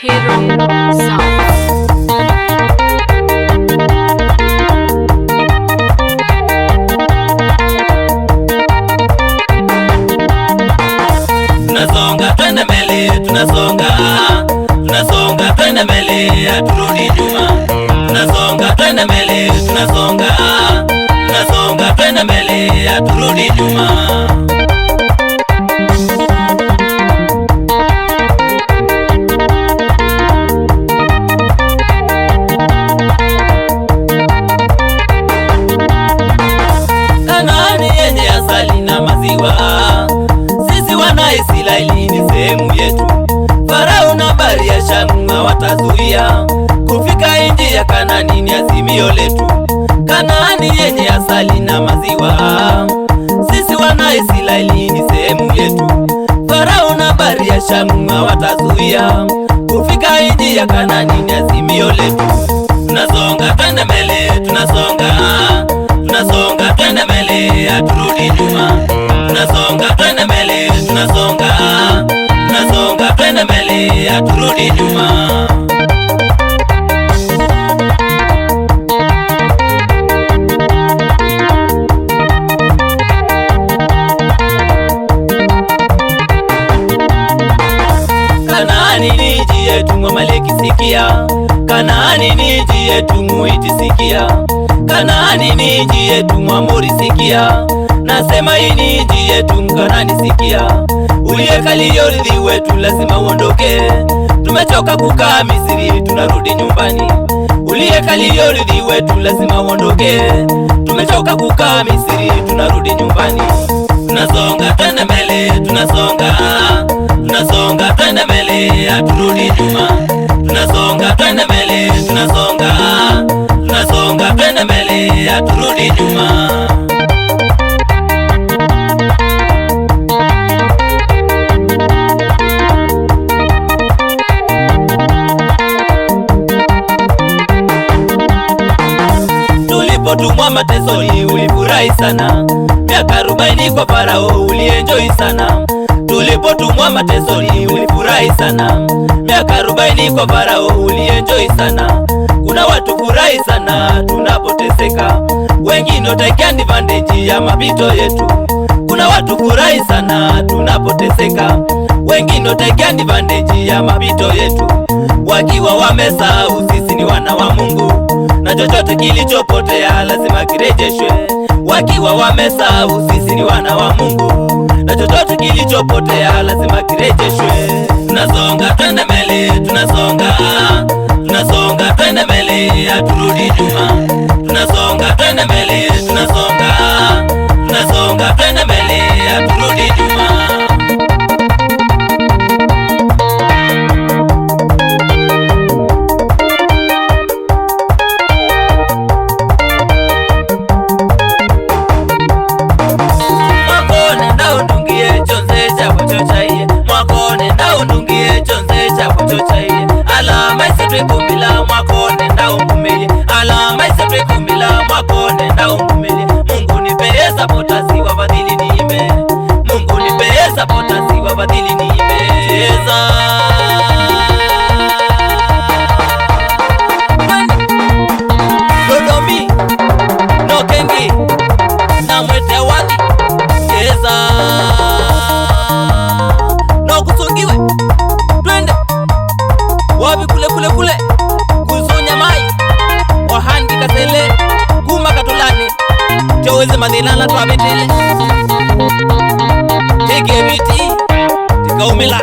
Hero Sound. Tunasonga twende mbele, tunasonga twende mbele, haturudi nyuma. Tunasonga twende mbele, tunasonga twende mbele, haturudi nyuma. Kanaani yenye asali na maziwa, sisi wana Israeli ni sehemu yetu. Farao na bahari ya Shamu hawatazuia kufika nchi ya Kanaani, ni azimio letu. Kanaani yenye asali na maziwa, sisi wana Israeli ni sehemu yetu. Farao na bahari ya Shamu hawatazuia kufika nchi ya Kanaani, ni azimio letu. Tunasonga twende mbele, tunasonga twende mbele, haturudi nyuma. Tunasonga twende mbele, tunasonga twende mbele, haturudi nyuma. Kanaani ni nchi yetu, Mwamaleki sikia. Kanaani ni nchi yetu, Muiti sikia. Kanaani ni nchi yetu, Mwamori sikia. Nasema hii ni nchi yetu, Mkanaani sikia. Uliyekalia ardhi wetu lazima uondoke, tumechoka kukaa Misri, tunarudi nyumbani. Uliyekalia ardhi wetu lazima uondoke, tumechoka kukaa Misri, tunarudi nyumbani. Tunasonga twende mbele, tunasonga twende mbele, haturudi nyuma. Tunasonga twende mbele, tunasonga twende mbele, haturudi nyuma. Tulipotumwa matesoni ulifurahi sana, miaka 40 kwa Farao ulienjoy sana. Tulipotumwa matesoni ulifurahi sana, miaka 40 kwa Farao ulienjoy sana. Kuna watu furahi sana tunapoteseka, wengine take advantage ya mapito yetu. Kuna watu furahi sana tunapoteseka, wengine take advantage ya mapito yetu. Wakiwa wamesahau sisi ni wana wa Mungu, na chochote kilichopotea lazima kirejeshwe. Wakiwa wamesahau sisi ni wana wa Mungu, na chochote kilichopotea lazima kirejeshwe. Tunasonga twende mbele, tunasonga twende mbele, haturudi nyuma. Tunasonga twende mbele, tunasonga twende mbele, haturudi nyuma. Alama isatwe kumbila mwako nenda umumili, alama isatwe kumbila mwako nenda umumili. Mungu nipeye sapotasi wafadhili niime, Mungu nipeye sapotasi wafadhili niime. Cheza Dodomi no Kengi na Mwete Wali, cheza no Kusungiwe, twende wapi kule kuzonya mai wahandi kasele kuma katolani choweze madhilana twabetele tege biti tikaumila.